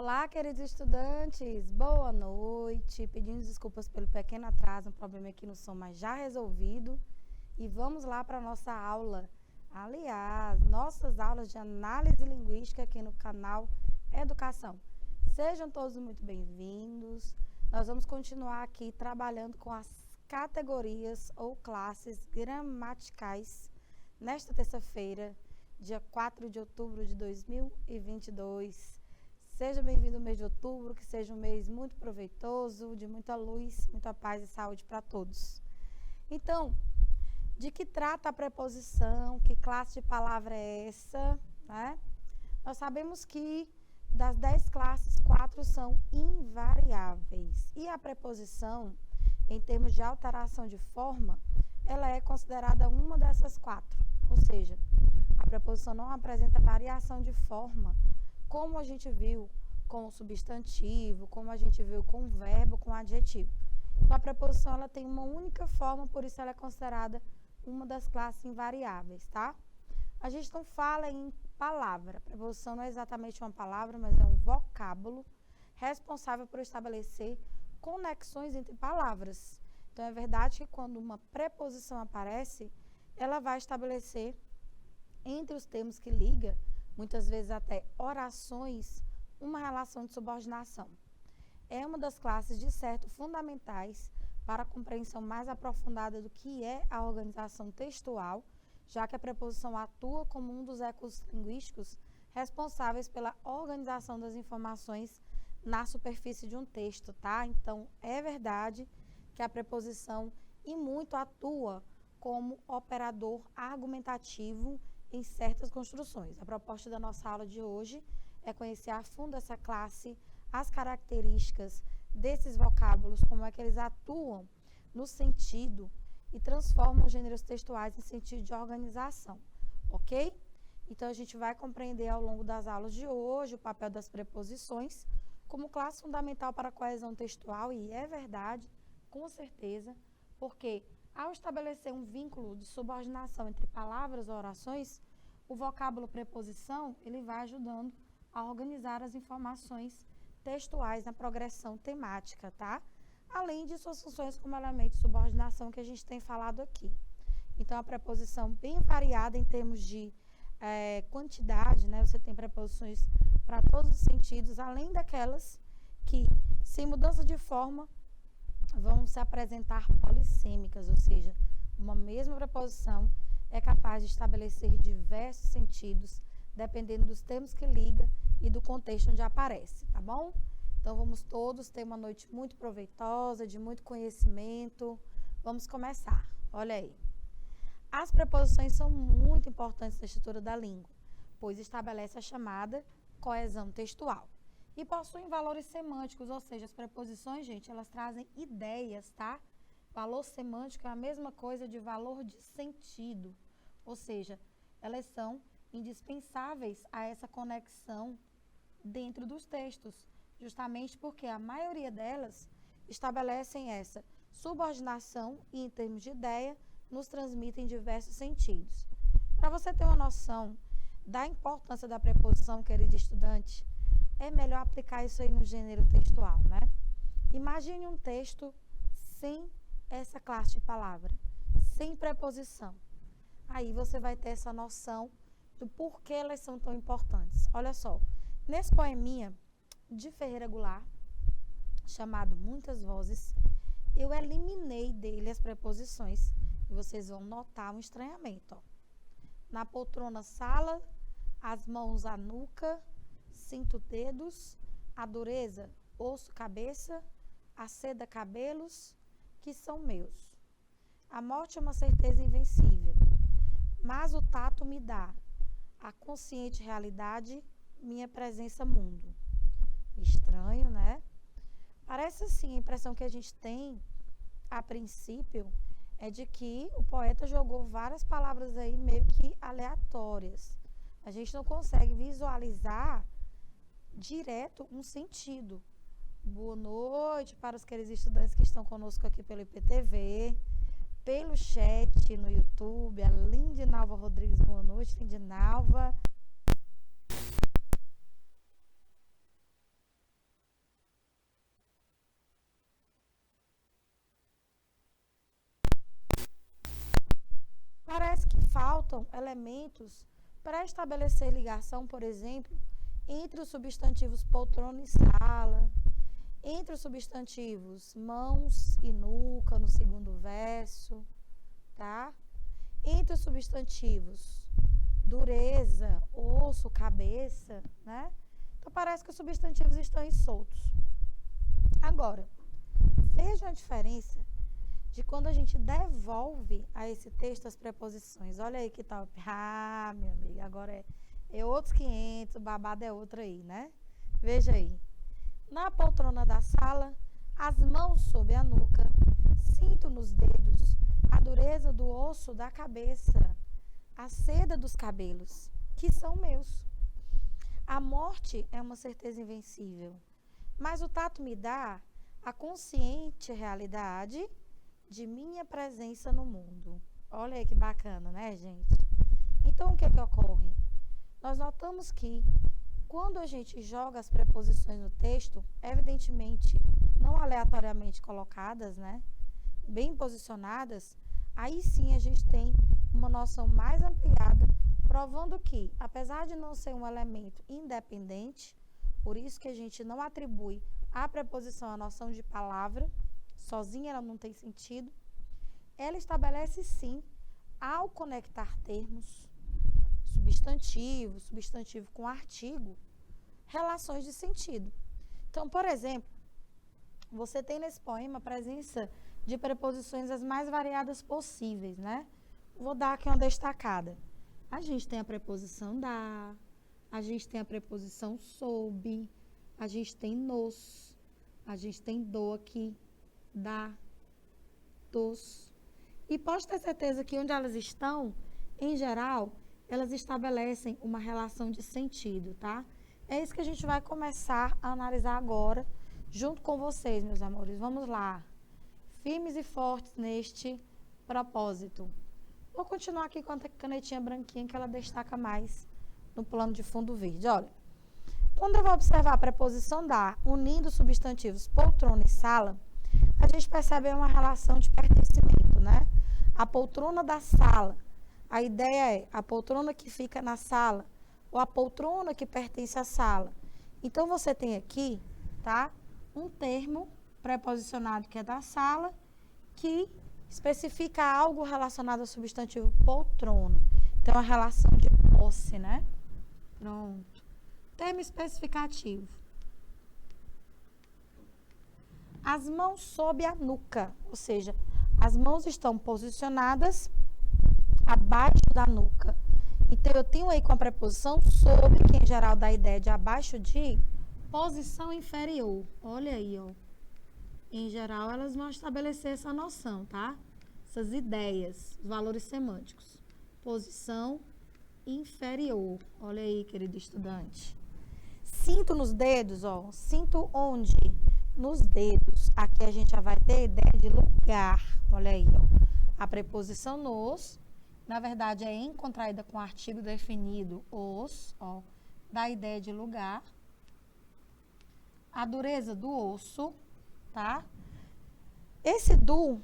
Olá, queridos estudantes, boa noite. Pedindo desculpas pelo pequeno atraso, um problema aqui no som, mas já resolvido. E vamos lá para a nossa aula. Aliás, nossas aulas de análise linguística aqui no canal Educação. Sejam todos muito bem-vindos. Nós vamos continuar aqui trabalhando com as categorias ou classes gramaticais nesta terça-feira, dia 4 de outubro de 2022. Seja bem-vindo ao mês de outubro, que seja um mês muito proveitoso, de muita luz, muita paz e saúde para todos. Então, de que trata a preposição? Que classe de palavra é essa? Né? Nós sabemos que das 10 classes, 4 são invariáveis. E a preposição, em termos de alteração de forma, ela é considerada uma dessas 4. Ou seja, a preposição não apresenta variação de forma, como a gente viu com o substantivo, como a gente viu com o verbo, com o adjetivo. Então, a preposição ela tem uma única forma, por isso ela é considerada uma das classes invariáveis, tá? A gente não fala em palavra. A preposição não é exatamente uma palavra, mas é um vocábulo responsável por estabelecer conexões entre palavras. Então, é verdade que quando uma preposição aparece, ela vai estabelecer entre os termos que liga, muitas vezes até orações, uma relação de subordinação. É uma das classes, de certo, fundamentais para a compreensão mais aprofundada do que é a organização textual, já que a preposição atua como um dos ecos linguísticos responsáveis pela organização das informações na superfície de um texto, tá? Então, é verdade que a preposição e muito atua como operador argumentativo em certas construções. A proposta da nossa aula de hoje é conhecer a fundo essa classe, as características desses vocábulos, como é que eles atuam no sentido e transformam os gêneros textuais em sentido de organização, ok? Então, a gente vai compreender ao longo das aulas de hoje o papel das preposições como classe fundamental para a coesão textual, e é verdade, com certeza, porque ao estabelecer um vínculo de subordinação entre palavras ou orações, o vocábulo preposição, ele vai ajudando a organizar as informações textuais na progressão temática, tá? Além de suas funções como elemento de subordinação que a gente tem falado aqui. Então, a preposição bem variada em termos de quantidade, né? Você tem preposições para todos os sentidos, além daquelas que, sem mudança de forma, vão se apresentar polissêmicas, ou seja, uma mesma preposição é capaz de estabelecer diversos sentidos, dependendo dos termos que liga e do contexto onde aparece, tá bom? Então, vamos todos ter uma noite muito proveitosa, de muito conhecimento. Vamos começar. Olha aí. As preposições são muito importantes na estrutura da língua, pois estabelece a chamada coesão textual. E possuem valores semânticos, ou seja, as preposições, gente, elas trazem ideias, tá? Valor semântico é a mesma coisa de valor de sentido, ou seja, elas são indispensáveis a essa conexão dentro dos textos, justamente porque a maioria delas estabelecem essa subordinação e, em termos de ideia, nos transmitem diversos sentidos. Para você ter uma noção da importância da preposição, querido estudante, é melhor aplicar isso aí no gênero textual, né? Imagine um texto sem essa classe de palavra, sem preposição. Aí você vai ter essa noção do porquê elas são tão importantes. Olha só, nesse poeminha de Ferreira Goulart, chamado Muitas Vozes, eu eliminei dele as preposições e vocês vão notar um estranhamento. Ó. Na poltrona sala, as mãos à nuca, sinto dedos, a dureza, osso, cabeça, a seda, cabelos, que são meus. A morte é uma certeza invencível, mas o tato me dá a consciente realidade, minha presença mundo. Estranho, né? Parece assim, a impressão que a gente tem, a princípio, é de que o poeta jogou várias palavras aí meio que aleatórias. A gente não consegue visualizar direto um sentido. Boa noite para os queridos estudantes que estão conosco aqui pelo IPTV, pelo chat no YouTube. A Lindinalva Rodrigues, boa noite, Lindinalva. faltam elementos para estabelecer ligação, por exemplo, entre os substantivos poltrona e sala, entre os substantivos mãos e nuca, no segundo verso, tá? Entre os substantivos dureza, osso, cabeça, né? Então, parece que os substantivos estão soltos. Agora, veja a diferença de quando a gente devolve a esse texto as preposições. Olha aí que top. Ah, meu amigo, agora é outros 500, o babado é outro aí, né? Veja aí. Na poltrona da sala, as mãos sob a nuca, cinto nos dedos, a dureza do osso da cabeça, a seda dos cabelos, que são meus. A morte é uma certeza invencível, mas o tato me dá a consciente realidade de minha presença no mundo. Olha aí que bacana, né, gente? Então, o que ocorre? Nós notamos que quando a gente joga as preposições no texto, evidentemente, não aleatoriamente colocadas, né? Bem posicionadas, aí sim a gente tem uma noção mais ampliada, provando que, apesar de não ser um elemento independente, por isso que a gente não atribui à preposição a noção de palavra, sozinha ela não tem sentido, ela estabelece sim, ao conectar termos, substantivo com artigo, relações de sentido. Então, por exemplo, você tem nesse poema a presença de preposições as mais variadas possíveis, né? Vou dar aqui uma destacada. A gente tem a preposição da, a gente tem a preposição sob, a gente tem nos, a gente tem do aqui, da, dos. E pode ter certeza que onde elas estão, em geral, elas estabelecem uma relação de sentido, tá? É isso que a gente vai começar a analisar agora, junto com vocês, meus amores. Vamos lá. Firmes e fortes neste propósito. Vou continuar aqui com a canetinha branquinha, que ela destaca mais no plano de fundo verde. Olha, quando eu vou observar a preposição da, unindo substantivos poltrona e sala, a gente percebe uma relação de pertencimento, né? A poltrona da sala, a ideia é a poltrona que fica na sala ou a poltrona que pertence à sala. Então, você tem aqui, tá? Um termo preposicionado que é da sala, que especifica algo relacionado ao substantivo poltrona. Então, a relação de posse, né? Pronto. Termo especificativo. As mãos sob a nuca, ou seja, as mãos estão posicionadas abaixo da nuca. Então, eu tenho aí com a preposição sobre, que em geral dá a ideia de abaixo de, posição inferior. Olha aí, ó. Em geral, elas vão estabelecer essa noção, tá? Essas ideias, os valores semânticos. Posição inferior. Olha aí, querido estudante. Cinto nos dedos, ó. Cinto onde? Nos dedos. Aqui a gente já vai ter a ideia de lugar. Olha aí, ó. A preposição nos, na verdade, é em contraída com o artigo definido os, ó, dá a ideia de lugar. A dureza do osso, tá? Esse do,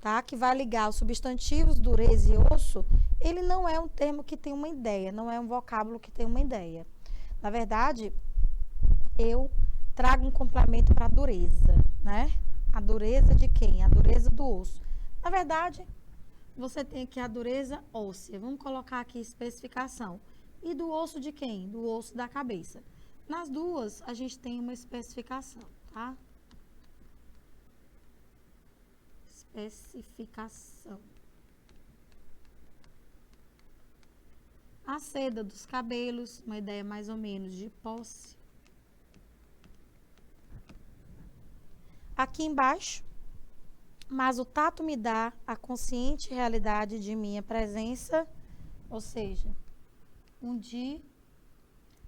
tá, que vai ligar os substantivos dureza e osso, ele não é um termo que tem uma ideia, não é um vocábulo que tem uma ideia. Na verdade, eu trago um complemento para a dureza, né? A dureza de quem? A dureza do osso. Na verdade, você tem aqui a dureza óssea. Vamos colocar aqui especificação. E do osso de quem? Do osso da cabeça. Nas duas, a gente tem uma especificação, tá? Especificação. A seda dos cabelos, uma ideia mais ou menos de posse. Aqui embaixo, mas o tato me dá a consciente realidade de minha presença, ou seja, um de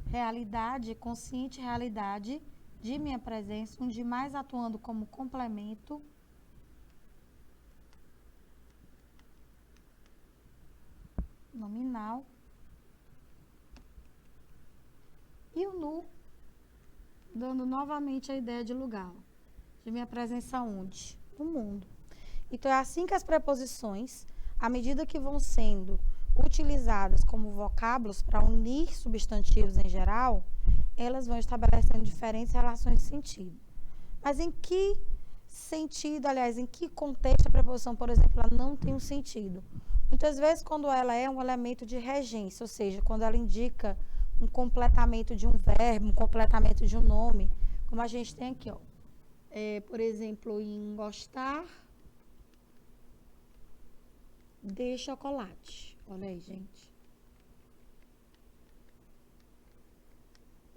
realidade, consciente realidade de minha presença, um de mais atuando como complemento nominal, e o nu, dando novamente a ideia de lugar, de minha presença onde? No mundo. Então, é assim que as preposições, à medida que vão sendo utilizadas como vocábulos para unir substantivos em geral, elas vão estabelecendo diferentes relações de sentido. Mas em que sentido, aliás, em que contexto a preposição, por exemplo, ela não tem um sentido? Muitas vezes, quando ela é um elemento de regência, ou seja, quando ela indica um completamento de um verbo, um completamento de um nome, como a gente tem aqui, ó. Por exemplo, em gostar de chocolate. Olha aí, gente.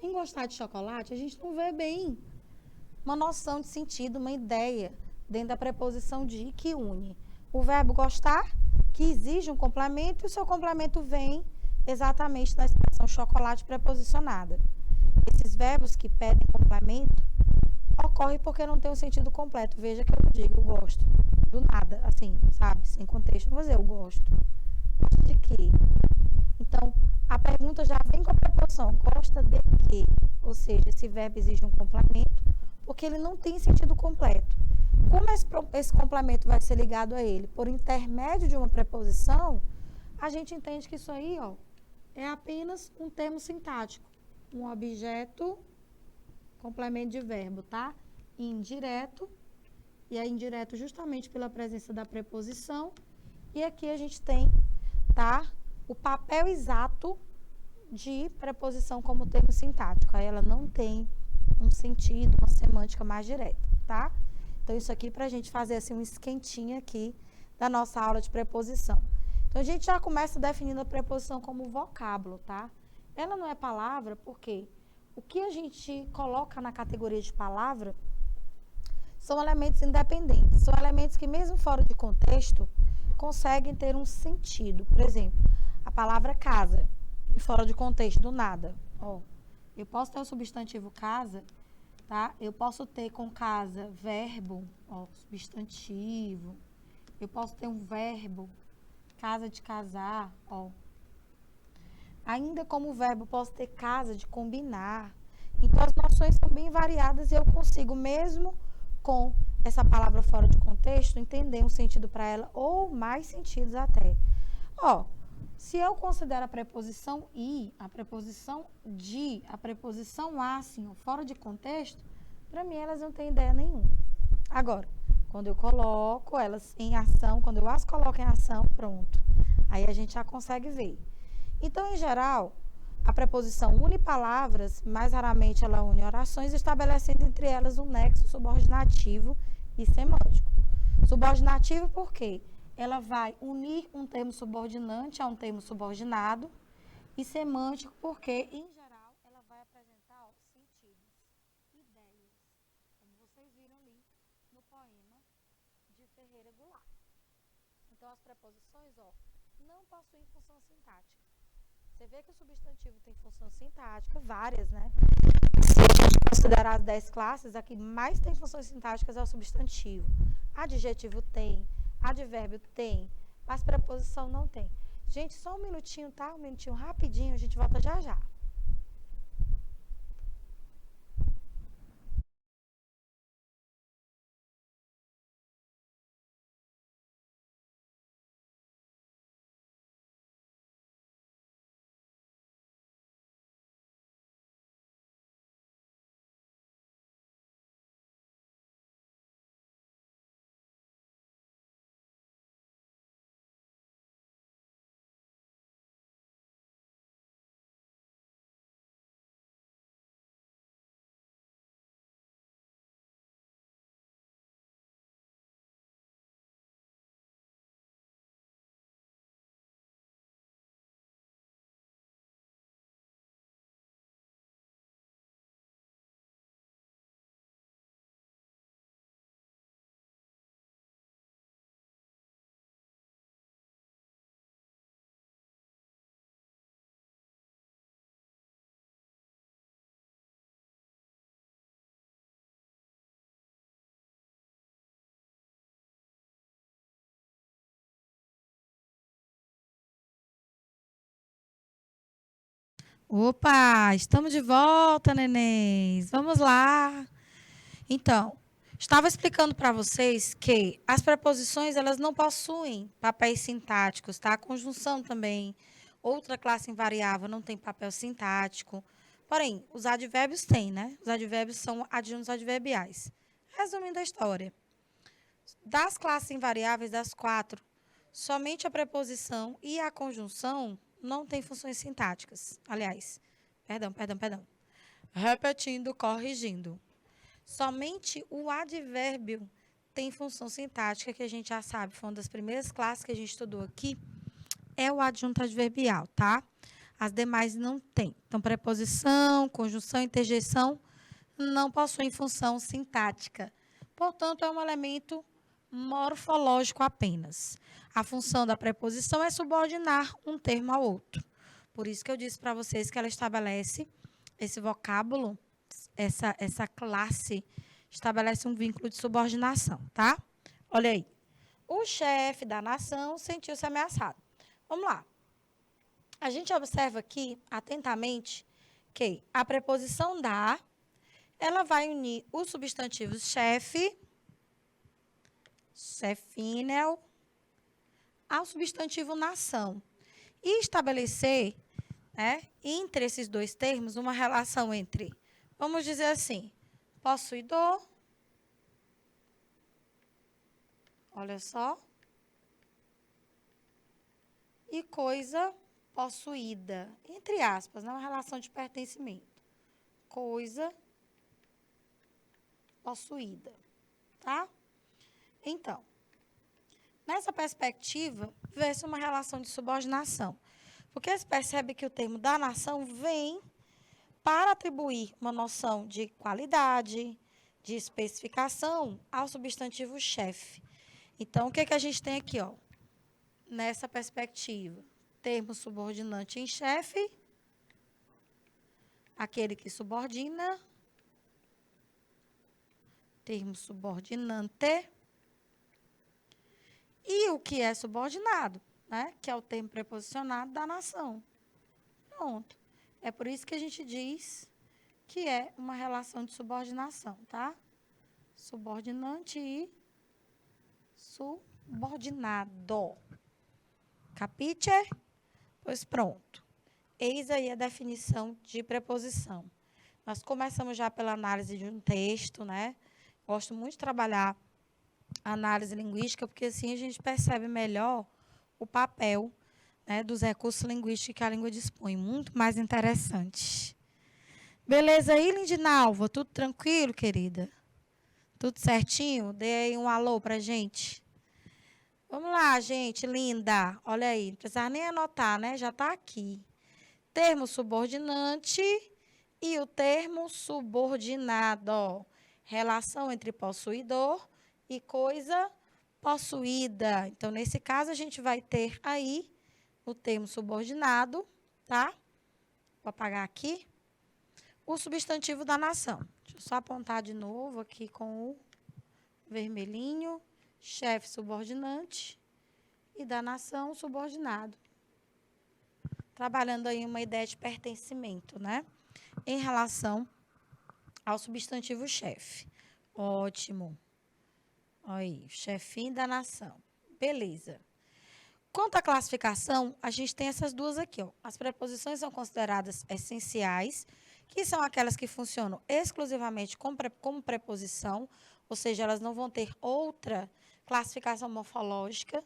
Em gostar de chocolate, a gente não vê bem uma noção de sentido, uma ideia dentro da preposição de que une o verbo gostar, que exige um complemento, e o seu complemento vem exatamente da expressão chocolate preposicionada. Esses verbos que pedem complemento ocorrem porque não tem um sentido completo. Veja que eu não digo eu gosto do nada, assim, sabe? Sem contexto. Não vou dizer eu gosto. Gosto de quê? Então, a pergunta já vem com a preposição gosta de quê? Ou seja, esse verbo exige um complemento porque ele não tem sentido completo. Como esse complemento vai ser ligado a ele? Por intermédio de uma preposição, a gente entende que isso aí, ó, é apenas um termo sintático. Um objeto, complemento de verbo, tá? Indireto, e é indireto justamente pela presença da preposição. E aqui a gente tem, tá? O papel exato de preposição como termo sintático. Aí ela não tem um sentido, uma semântica mais direta, tá? Então, isso aqui para a gente fazer assim um esquentinho aqui da nossa aula de preposição. Então, a gente já começa definindo a preposição como vocábulo, tá? Ela não é palavra porque o que a gente coloca na categoria de palavra são elementos independentes. São elementos que, mesmo fora de contexto, conseguem ter um sentido. Por exemplo, a palavra casa, fora de contexto, do nada. Ó, eu posso ter o substantivo casa, tá? Eu posso ter com casa verbo, ó, substantivo. Eu posso ter um verbo, casa de casar, ó. Ainda como verbo, posso ter casa de combinar. Então, as noções são bem variadas e eu consigo, mesmo com essa palavra fora de contexto, entender um sentido para ela, ou mais sentidos até. Ó, se eu considero a preposição i, a preposição de, a preposição a, assim, fora de contexto, para mim elas não têm ideia nenhuma. Agora, quando eu coloco elas em ação, quando eu as coloco em ação, pronto. Aí a gente já consegue ver. Então, em geral, a preposição une palavras, mais raramente ela une orações, estabelecendo entre elas um nexo subordinativo e semântico. Subordinativo por quê? Ela vai unir um termo subordinante a um termo subordinado, e semântico porque, em geral, ela vai apresentar sentidos, ideias, como vocês viram ali no poema de Ferreira Goulart. Então, as preposições, ó, não possuem função sintática. Você vê que o substantivo tem função sintática, várias, né? Se a gente considerar as 10 classes, a que mais tem funções sintáticas é o substantivo. Adjetivo tem, advérbio tem, mas preposição não tem. Gente, só um minutinho, tá? Um minutinho rapidinho, a gente volta já já. Opa, estamos de volta, nenéns. Vamos lá. Então, Estava explicando para vocês que as preposições, elas não possuem papéis sintáticos, tá? A conjunção também. Outra classe invariável não tem papel sintático. Porém, os advérbios têm, né? Os advérbios são adjuntos adverbiais. Resumindo a história. Das classes invariáveis, das 4, somente a preposição e a conjunção não têm funções sintáticas. Aliás, perdão. Repetindo, corrigindo. Somente o advérbio tem função sintática, que a gente já sabe, foi uma das primeiras classes que a gente estudou aqui, é o adjunto adverbial, tá? As demais não tem. Então, preposição, conjunção, interjeição não possuem função sintática. Portanto, é um elemento morfológico apenas. A função da preposição é subordinar um termo ao outro. Por isso que eu disse para vocês que ela estabelece esse vocábulo, essa classe estabelece um vínculo de subordinação, tá? Olha aí. O chefe da nação sentiu-se ameaçado. Vamos lá. A gente observa aqui, atentamente, que a preposição da, ela vai unir os substantivos chefe, chefinel, ao substantivo nação. E estabelecer, né, entre esses dois termos, uma relação entre, vamos dizer assim, possuidor, olha só, e coisa possuída, entre aspas, né, uma relação de pertencimento. Coisa possuída, tá? Então, nessa perspectiva, vê-se uma relação de subordinação. Porque se percebe que o termo da nação vem para atribuir uma noção de qualidade, de especificação ao substantivo chefe. Então, o que a gente tem aqui, ó? Nessa perspectiva, termo subordinante em chefe, aquele que subordina, termo subordinante, e o que é subordinado, né? Que é o termo preposicionado da nação. Pronto. É por isso que a gente diz que é uma relação de subordinação, tá? Subordinante e subordinado. Capite? Pois pronto. Eis aí a definição de preposição. Nós começamos já pela análise de um texto, né? Gosto muito de trabalhar a análise linguística, porque assim a gente percebe melhor o papel, né, dos recursos linguísticos que a língua dispõe. Muito mais interessante. Beleza aí, Lindinalva? Tudo tranquilo, querida? Tudo certinho? Dê aí um alô pra gente. Vamos lá, gente linda. Olha aí, não precisa nem anotar, né? Já está aqui. Termo subordinante e o termo subordinado. Ó. Relação entre possuidor e coisa possuída. Então, nesse caso, a gente vai ter aí o termo subordinado, tá? Vou apagar aqui. O substantivo da nação. Deixa eu só apontar de novo aqui com o vermelhinho. Chefe subordinante e da nação subordinado. Trabalhando aí uma ideia de pertencimento, né? Em relação ao substantivo chefe. Ótimo. Aí, chefinho da nação. Beleza. Quanto à classificação, a gente tem essas duas aqui, ó. As preposições são consideradas essenciais, que são aquelas que funcionam exclusivamente como preposição, ou seja, elas não vão ter outra classificação morfológica.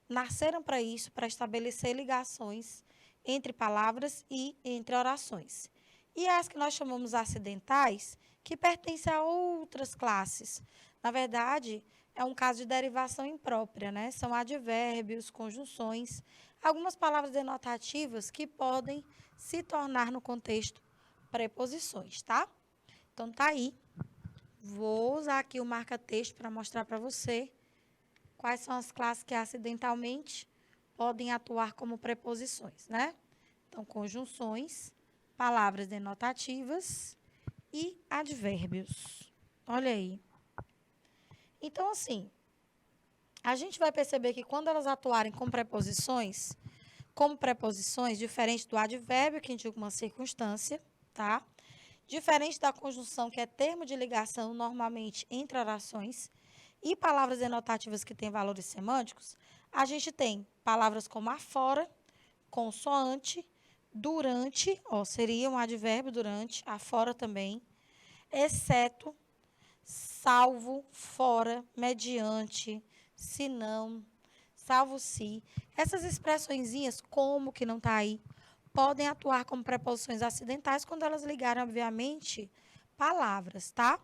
Nasceram para isso, para estabelecer ligações entre palavras e entre orações. E as que nós chamamos acidentais, que pertencem a outras classes. Na verdade, é um caso de derivação imprópria, né? São advérbios, conjunções, algumas palavras denotativas que podem se tornar, no contexto, preposições, tá? Então, tá aí. Vou usar aqui o marca-texto para mostrar para você quais são as classes que acidentalmente podem atuar como preposições, né? Então, conjunções, palavras denotativas e advérbios. Olha aí. Então, assim, a gente vai perceber que quando elas atuarem como preposições, diferente do advérbio, que indica uma circunstância, tá? Diferente da conjunção, que é termo de ligação normalmente entre orações, e palavras denotativas que têm valores semânticos, a gente tem palavras como afora, consoante, durante, seria um advérbio durante, afora também, exceto, salvo, fora, mediante, se não, salvo se. Essas expressõezinhas, como que não está aí, podem atuar como preposições acidentais quando elas ligarem, obviamente, palavras, tá?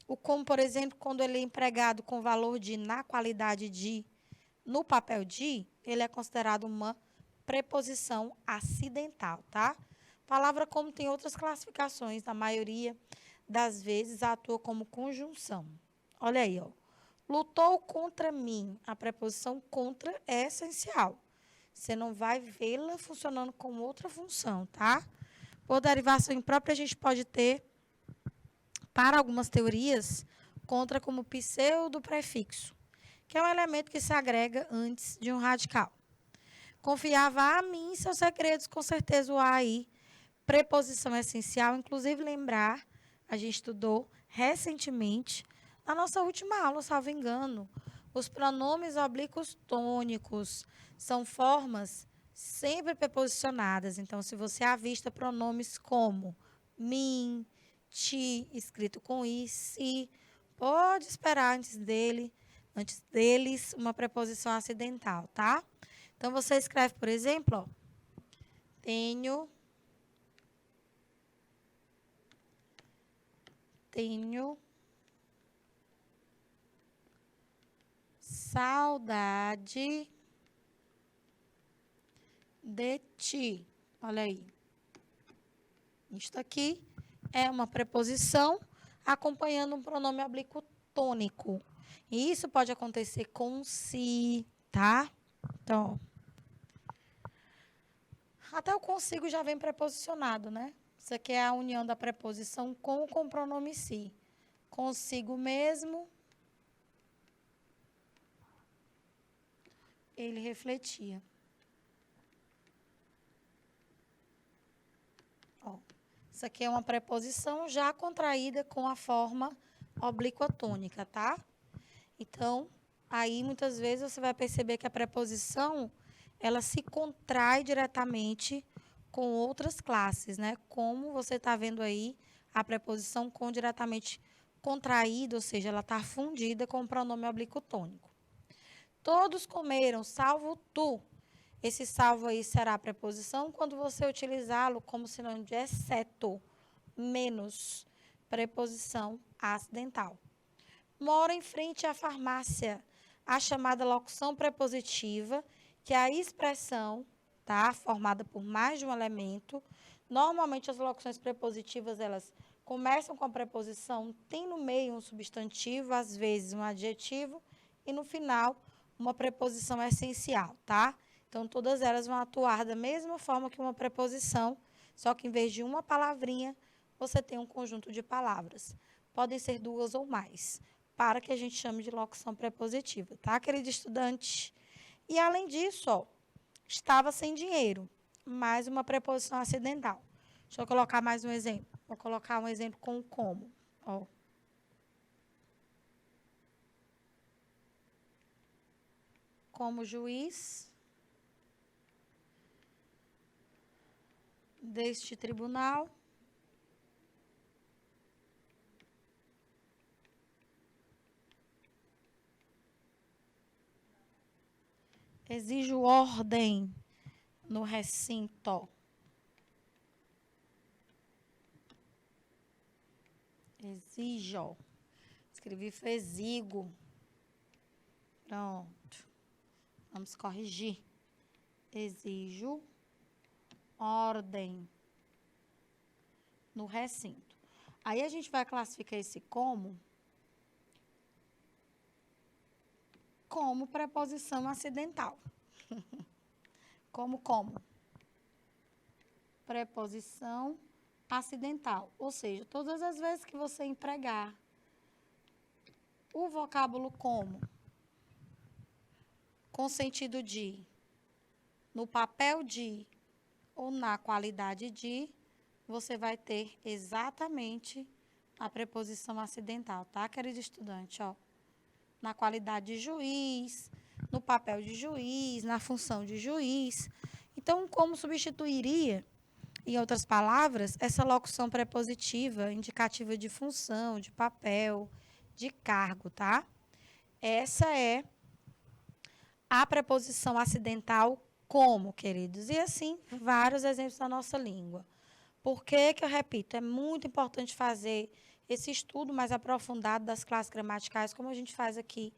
O como, por exemplo, quando ele é empregado com valor de na qualidade de, no papel de, ele é considerado uma preposição acidental, tá? Palavra como tem outras classificações, na maioria das vezes atua como conjunção. Olha aí, ó. Lutou contra mim. A preposição contra é essencial. Você não vai vê-la funcionando com outra função, tá? Por derivação imprópria, a gente pode ter, para algumas teorias, contra como pseudo-prefixo, que é um elemento que se agrega antes de um radical. Confiava a mim seus segredos, com certeza o a aí, preposição essencial, inclusive lembrar, a gente estudou recentemente, na nossa última aula, salvo engano, os pronomes oblíquos tônicos são formas sempre preposicionadas. Então, se você avista pronomes como mim, ti, escrito com i, si, pode esperar antes deles, uma preposição acidental, tá? Então, você escreve, por exemplo, ó, tenho saudade de ti. Olha aí. Isto aqui é uma preposição acompanhando um pronome oblíquo tônico. E isso pode acontecer com se, tá? Então, até o consigo já vem preposicionado, né? Isso aqui é a união da preposição com o pronome si. Consigo mesmo, ele refletia. Ó, isso aqui é uma preposição já contraída com a forma oblíqua tônica, tá? Então, aí muitas vezes você vai perceber que a preposição, ela se contrai diretamente com outras classes, né? Como você está vendo aí, a preposição com diretamente contraída, ou seja, ela está fundida com o pronome oblíquo tônico. Todos comeram, salvo tu. Esse salvo aí será a preposição quando você utilizá-lo como sinônimo de exceto, menos, preposição acidental. Moro em frente à farmácia. A chamada locução prepositiva, que é a expressão, tá, formada por mais de um elemento. Normalmente, as locuções prepositivas, elas começam com a preposição, tem no meio um substantivo, às vezes um adjetivo, e no final, uma preposição essencial, tá? Então, todas elas vão atuar da mesma forma que uma preposição, só que em vez de uma palavrinha, você tem um conjunto de palavras. Podem ser duas ou mais, para que a gente chame de locução prepositiva, tá, querido estudante? E, além disso, ó, estava sem dinheiro, mais uma preposição acidental. Deixa eu colocar mais um exemplo. Vou colocar um exemplo com o como. Ó. Como juiz deste tribunal, exijo ordem no recinto. Exijo. Escrevi foi exigo. Pronto. Vamos corrigir. Exijo ordem no recinto. Aí a gente vai classificar esse como preposição acidental. Como? Preposição acidental. Ou seja, todas as vezes que você empregar o vocábulo como, com sentido de, no papel de ou na qualidade de, você vai ter exatamente a preposição acidental, tá, querido estudante? Ó, na qualidade de juiz, no papel de juiz, na função de juiz. Então, como substituiria, em outras palavras, essa locução prepositiva indicativa de função, de papel, de cargo, tá? Essa é a preposição acidental como, queridos? E assim, vários exemplos na nossa língua. Por que eu repito? É muito importante fazer esse estudo mais aprofundado das classes gramaticais, como a gente faz aqui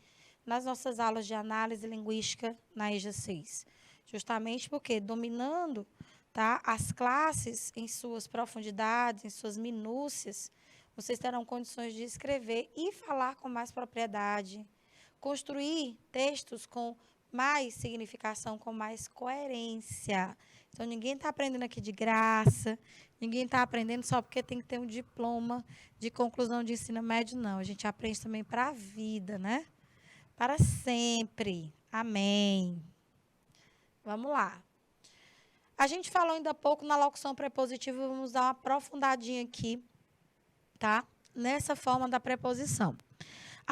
nas nossas aulas de análise linguística na EJA 6. Justamente porque, dominando, tá, as classes em suas profundidades, em suas minúcias, vocês terão condições de escrever e falar com mais propriedade, construir textos com mais significação, com mais coerência. Então, ninguém está aprendendo aqui de graça, ninguém está aprendendo só porque tem que ter um diploma de conclusão de ensino médio, não. A gente aprende também para a vida, né? Para sempre. Amém. Vamos lá. A gente falou ainda há pouco na locução prepositiva, vamos dar uma aprofundadinha aqui, tá? Nessa forma da preposição.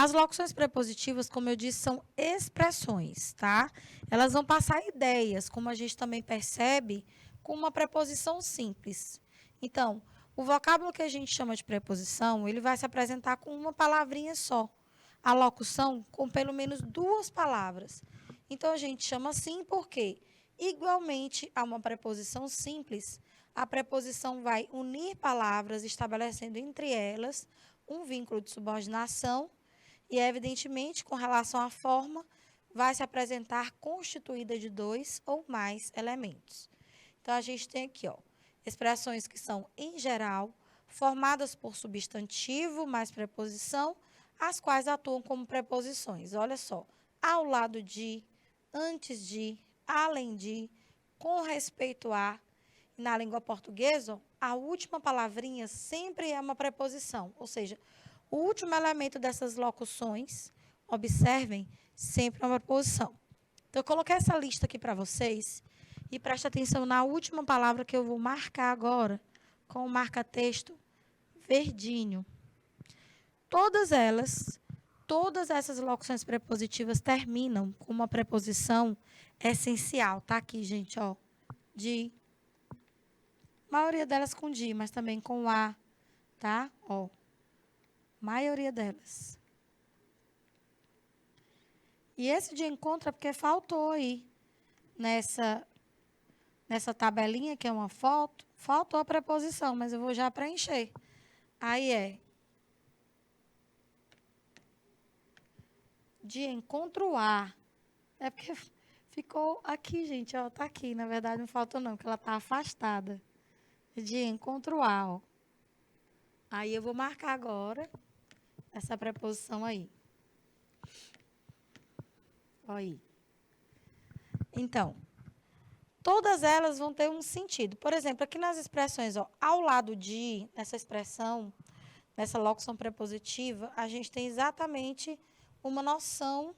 As locuções prepositivas, como eu disse, são expressões, tá? Elas vão passar ideias, como a gente também percebe, com uma preposição simples. Então, o vocábulo que a gente chama de preposição, ele vai se apresentar com uma palavrinha só. A locução com pelo menos duas palavras. Então, a gente chama assim porque, igualmente a uma preposição simples, a preposição vai unir palavras, estabelecendo entre elas um vínculo de subordinação e, evidentemente, com relação à forma, vai se apresentar constituída de dois ou mais elementos. Então, a gente tem aqui, ó, expressões que são, em geral, formadas por substantivo mais preposição, as quais atuam como preposições. Olha só, ao lado de, antes de, além de, com respeito a. Na língua portuguesa, a última palavrinha sempre é uma preposição, ou seja, o último elemento dessas locuções, observem, sempre é uma preposição. Então, eu coloquei essa lista aqui para vocês e preste atenção na última palavra que eu vou marcar agora com o marca-texto verdinho. Todas essas locuções prepositivas terminam com uma preposição essencial. Tá aqui, gente, ó, de, a maioria delas com de, mas também com a, tá? Ó. Maioria delas. E esse de encontro é porque faltou aí, nessa tabelinha, que é uma foto, faltou a preposição, mas eu vou já preencher. Aí é de encontro a. É porque ficou aqui, gente, ó, tá aqui. Na verdade, não faltou não, porque ela tá afastada. De encontro a, ó. Aí eu vou marcar agora essa preposição aí. Olha aí. Então, todas elas vão ter um sentido. Por exemplo, aqui nas expressões, ó, ao lado de, nessa expressão, nessa locução prepositiva, a gente tem exatamente uma noção,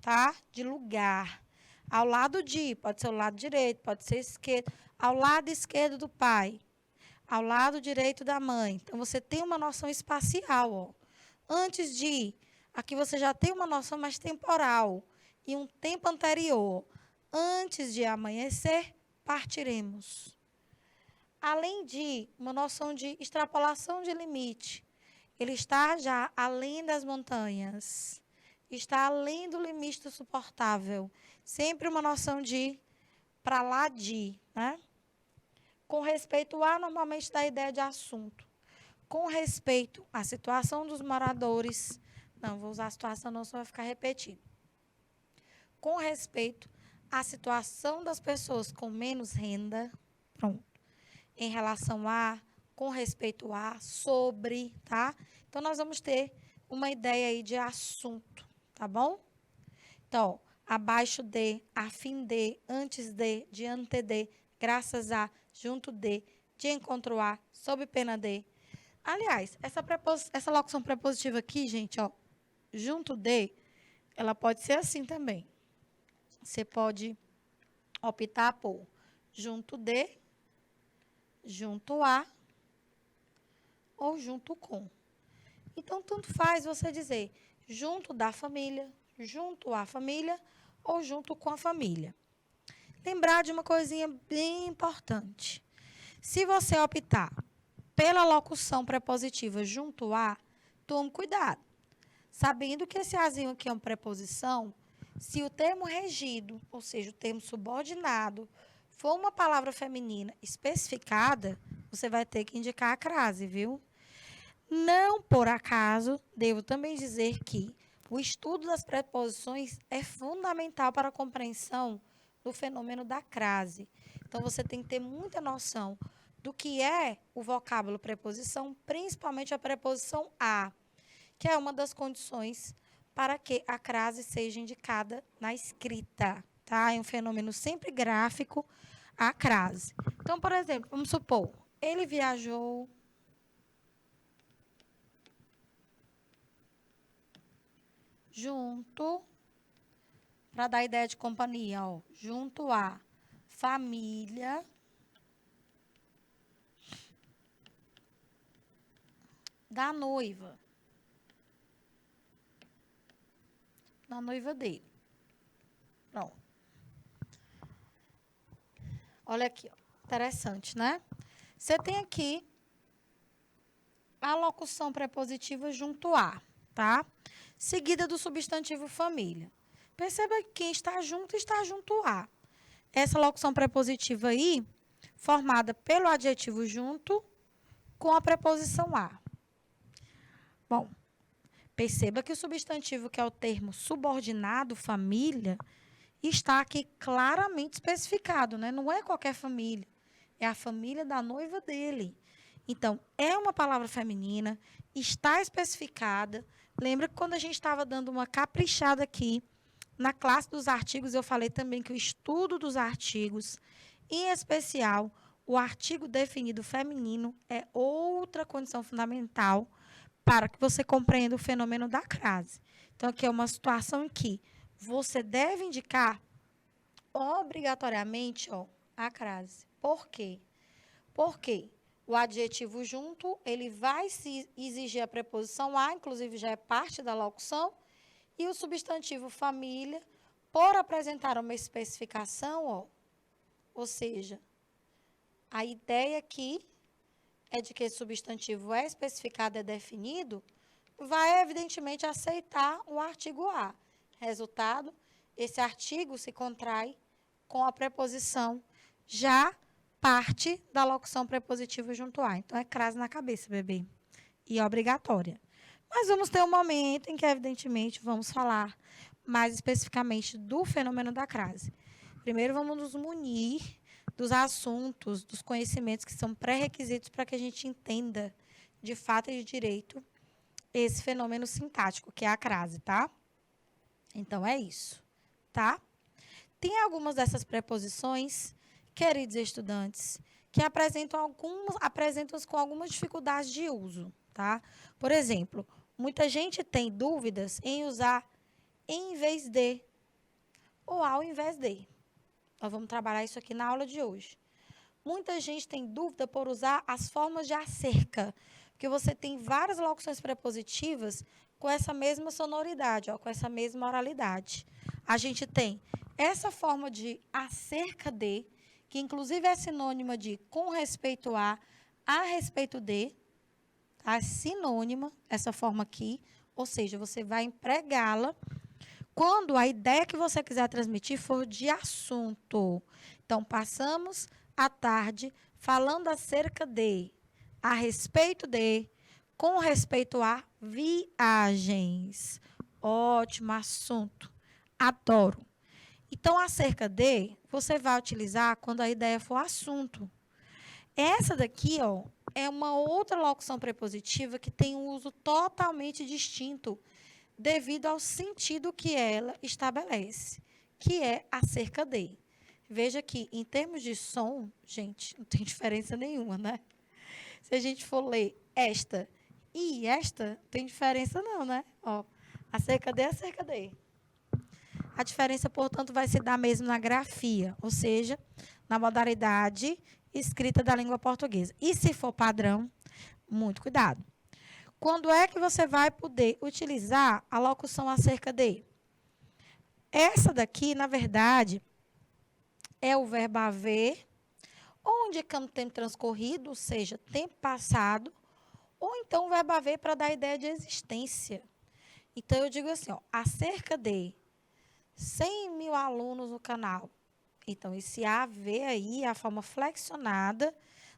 tá, de lugar. Ao lado de, pode ser o lado direito, pode ser esquerdo. Ao lado esquerdo do pai. Ao lado direito da mãe. Então, você tem uma noção espacial, ó. Antes de, aqui você já tem uma noção mais temporal e um tempo anterior. Antes de amanhecer, partiremos. Além de uma noção de extrapolação de limite, ele está já além das montanhas, está além do limite do suportável. Sempre uma noção de para lá de, né? Com respeito a, normalmente, da ideia de assunto. Com respeito à situação dos moradores, não vou usar a situação não, só vai ficar repetido. Com respeito à situação das pessoas com menos renda, pronto. Em relação a, com respeito a, sobre, tá? Então, nós vamos ter uma ideia aí de assunto, tá bom? Então, abaixo de, a fim de, antes de, diante de, graças a, junto de encontro a, sob pena de. Aliás, essa locução prepositiva aqui, gente, ó, junto de, ela pode ser assim também. Você pode optar por junto de, junto a, ou junto com. Então, tanto faz você dizer junto da família, junto à família ou junto com a família. Lembrar de uma coisinha bem importante. Se você optar pela locução prepositiva junto a, tome cuidado. Sabendo que esse azinho aqui é uma preposição, se o termo regido, ou seja, o termo subordinado, for uma palavra feminina especificada, você vai ter que indicar a crase, viu? Não por acaso, devo também dizer que o estudo das preposições é fundamental para a compreensão do fenômeno da crase. Então, você tem que ter muita noção do que é o vocábulo preposição, principalmente a preposição a, que é uma das condições para que a crase seja indicada na escrita. Tá? É um fenômeno sempre gráfico, a crase. Então, por exemplo, vamos supor, ele viajou junto, para dar ideia de companhia, ó, junto à família da noiva dele. Pronto. Olha aqui, ó. Interessante, né? Você tem aqui a locução prepositiva junto a, tá? Seguida do substantivo família. Perceba que quem está junto a. Essa locução prepositiva aí, formada pelo adjetivo junto com a preposição a. Bom, perceba que o substantivo, que é o termo subordinado, família, está aqui claramente especificado, né? Não é qualquer família, é a família da noiva dele. Então, é uma palavra feminina, está especificada. Lembra que quando a gente estava dando uma caprichada aqui, na classe dos artigos, eu falei também que o estudo dos artigos, em especial, o artigo definido feminino, é outra condição fundamental para que você compreenda o fenômeno da crase. Então, aqui é uma situação em que você deve indicar obrigatoriamente a crase. Por quê? Porque o adjetivo junto, ele vai se exigir a preposição a, inclusive já é parte da locução, e o substantivo família, por apresentar uma especificação, ou seja, a ideia aqui é de que esse substantivo é especificado, é definido, vai, evidentemente, aceitar o artigo a. Resultado, esse artigo se contrai com a preposição já parte da locução prepositiva junto a. Então, é crase na cabeça, bebê. E é obrigatória. Mas vamos ter um momento em que, evidentemente, vamos falar mais especificamente do fenômeno da crase. Primeiro, vamos nos munir dos assuntos, dos conhecimentos que são pré-requisitos para que a gente entenda, de fato e de direito, esse fenômeno sintático, que é a crase, tá? Então, é isso, tá? Tem algumas dessas preposições, queridos estudantes, que apresentam-se com algumas dificuldades de uso, tá? Por exemplo, muita gente tem dúvidas em usar em vez de ou ao invés de. Nós vamos trabalhar isso aqui na aula de hoje. Muita gente tem dúvida por usar as formas de acerca, porque você tem várias locuções prepositivas com essa mesma sonoridade, com essa mesma oralidade. A gente tem essa forma de acerca de, que inclusive é sinônima de com respeito a respeito de, tá? Sinônima, essa forma aqui, ou seja, você vai empregá-la quando a ideia que você quiser transmitir for de assunto. Então, passamos a tarde falando acerca de, a respeito de, com respeito a viagens. Ótimo assunto. Adoro. Então, acerca de, você vai utilizar quando a ideia for assunto. Essa daqui, é uma outra locução prepositiva que tem um uso totalmente distinto devido ao sentido que ela estabelece, que é acerca de. Veja que, em termos de som, gente, não tem diferença nenhuma, né? Se a gente for ler esta e esta, não tem diferença não, né? Acerca de, acerca de. A diferença, portanto, vai se dar mesmo na grafia, ou seja, na modalidade escrita da língua portuguesa. E se for padrão, Muito cuidado. Quando é que você vai poder utilizar a locução acerca de? Essa daqui, na verdade, é o verbo haver, ou indicando tempo transcorrido, ou seja, tempo passado, ou então o verbo haver para dar a ideia de existência. Então, eu digo assim, ó, acerca de 100 mil alunos no canal. Então, esse haver aí é a forma flexionada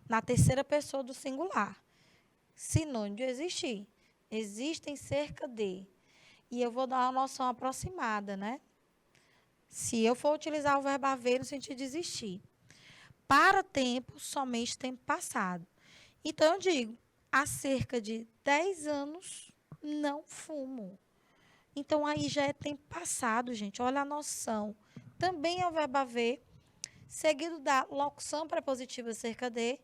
na terceira pessoa do singular. Sinônimo de existir. Existem cerca de. E eu vou dar uma noção aproximada, né? Se eu for utilizar o verbo haver no sentido de existir. Para tempo, somente tempo passado. Então, eu digo, há cerca de 10 anos, não fumo. Então, aí já é tempo passado, gente. Olha a noção. Também é o verbo haver, seguido da locução prepositiva cerca de,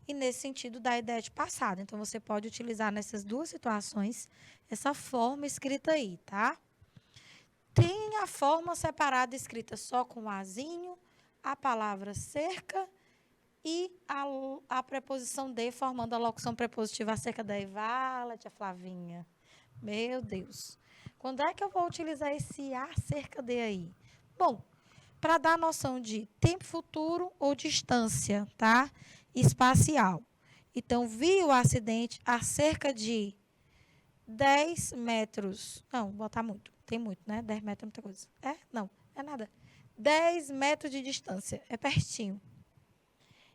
e nesse sentido da ideia de passado. Então, você pode utilizar nessas duas situações essa forma escrita aí, tá? Tem a forma separada escrita só com o azinho, a palavra cerca e a preposição de, formando a locução prepositiva acerca da Evala, tia Flavinha. Meu Deus. Quando é que eu vou utilizar esse acerca de aí? Bom, para dar noção de tempo futuro ou distância, tá? Espacial. Então, vi o acidente a cerca de 10 metros. Não, vou botar muito. Tem muito, né? 10 metros é muita coisa. É? Não, é nada. 10 metros de distância. É pertinho.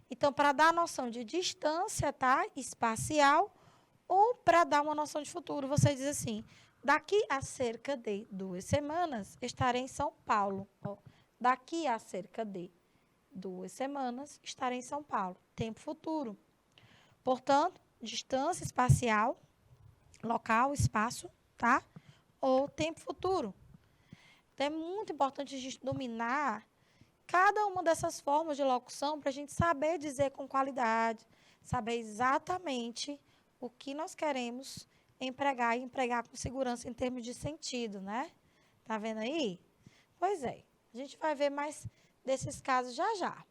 Então, para dar noção de distância, tá? Espacial, ou para dar uma noção de futuro, você diz assim, daqui a cerca de 2 semanas, estarei em São Paulo. Ó, daqui a cerca de 2 semanas, estarei em São Paulo. Tempo futuro. Portanto, distância espacial, local, espaço, tá? Ou tempo futuro. Então, é muito importante a gente dominar cada uma dessas formas de locução para a gente saber dizer com qualidade, saber exatamente o que nós queremos empregar e empregar com segurança em termos de sentido, né? Tá vendo aí? Pois é. A gente vai ver mais desses casos já já.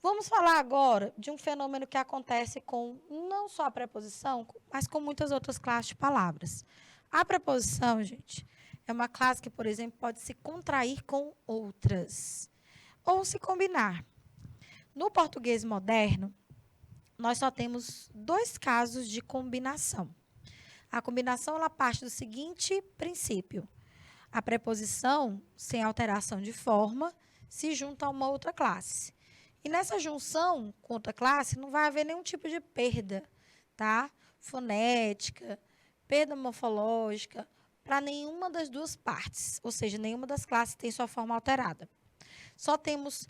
Vamos falar agora de um fenômeno que acontece com não só a preposição, mas com muitas outras classes de palavras. A preposição, gente, é uma classe que, por exemplo, pode se contrair com outras ou se combinar. No português moderno, nós só temos 2 casos de combinação. A combinação ela parte do seguinte princípio: a preposição, sem alteração de forma, se junta a uma outra classe. E nessa junção com outra classe, não vai haver nenhum tipo de perda, tá? Fonética, perda morfológica, para nenhuma das duas partes. Ou seja, nenhuma das classes tem sua forma alterada. Só temos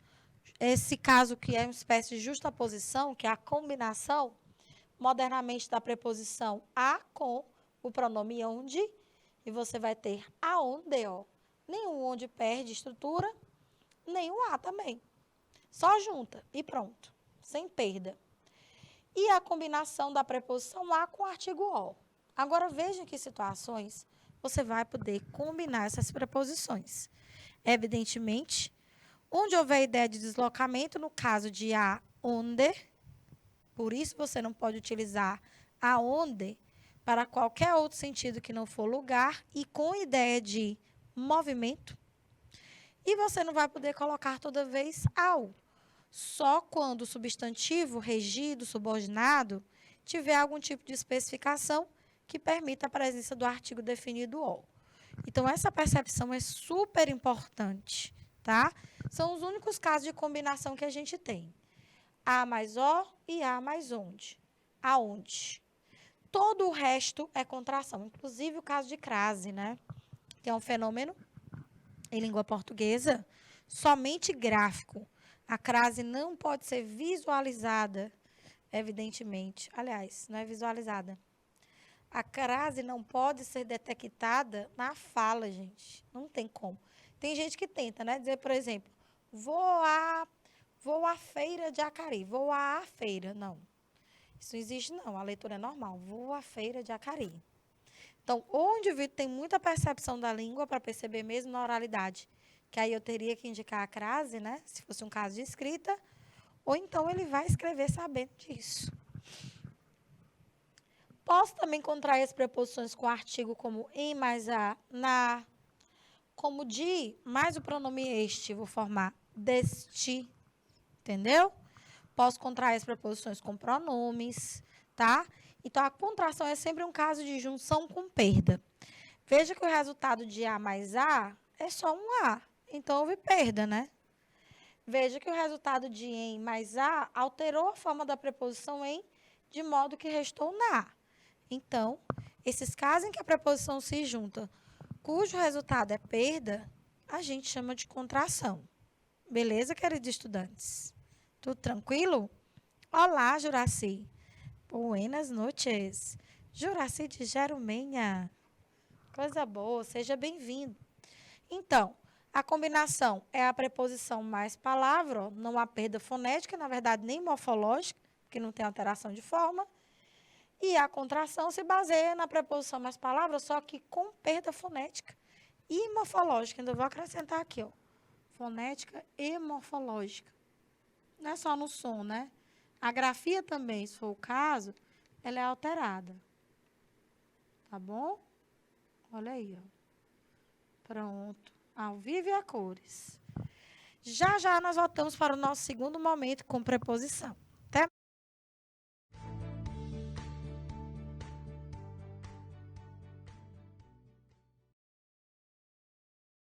esse caso que é uma espécie de justaposição, que é a combinação, modernamente, da preposição a com o pronome onde, e você vai ter aonde, ó. Nenhum onde perde estrutura, nem o a também. Só junta e pronto, sem perda. E a combinação da preposição a com o artigo o. Agora, veja que situações você vai poder combinar essas preposições. Evidentemente, onde houver ideia de deslocamento, no caso de aonde, por isso você não pode utilizar aonde para qualquer outro sentido que não for lugar e com ideia de movimento. E você não vai poder colocar toda vez ao. Só quando o substantivo regido, subordinado, tiver algum tipo de especificação que permita a presença do artigo definido o. Então, essa percepção é super importante, tá? São os únicos casos de combinação que a gente tem. A mais o e a mais onde. Aonde. Todo o resto é contração, inclusive o caso de crase, né? Que é um fenômeno em língua portuguesa somente gráfico. A crase não pode ser visualizada, evidentemente. Aliás, não é visualizada. A crase não pode ser detectada na fala, gente. Não tem como. Tem gente que tenta, né? Dizer, por exemplo, vou à feira de Acari. Vou à feira. Não. Isso não existe, não. A leitura é normal. Vou à feira de Acari. Então, ou o indivíduo tem muita percepção da língua para perceber mesmo na oralidade, que aí eu teria que indicar a crase, né? Se fosse um caso de escrita, ou então ele vai escrever sabendo disso. Posso também contrair as preposições com artigo como em mais a, na, como de, mais o pronome este, vou formar deste, entendeu? Posso contrair as preposições com pronomes, tá? Então, a contração é sempre um caso de junção com perda. Veja que o resultado de A mais A é só um A. Então, houve perda, né? Veja que o resultado de em mais A alterou a forma da preposição em, de modo que restou na. Então, esses casos em que a preposição se junta, cujo resultado é perda, a gente chama de contração. Beleza, queridos estudantes? Tudo tranquilo? Olá, Juraci. Buenas noches. Juraci de Jerumenha. Coisa boa, seja bem-vindo. Então, a combinação é a preposição mais palavra, ó, não há perda fonética, na verdade, nem morfológica, porque não tem alteração de forma. E a contração se baseia na preposição mais palavra, só que com perda fonética e morfológica. Ainda vou acrescentar aqui, ó, fonética e morfológica. Não é só no som, né? A grafia também, se for o caso, ela é alterada. Tá bom? Olha aí, ó. Pronto. Ao vivo e a cores. Já já nós voltamos para o nosso segundo momento com preposição.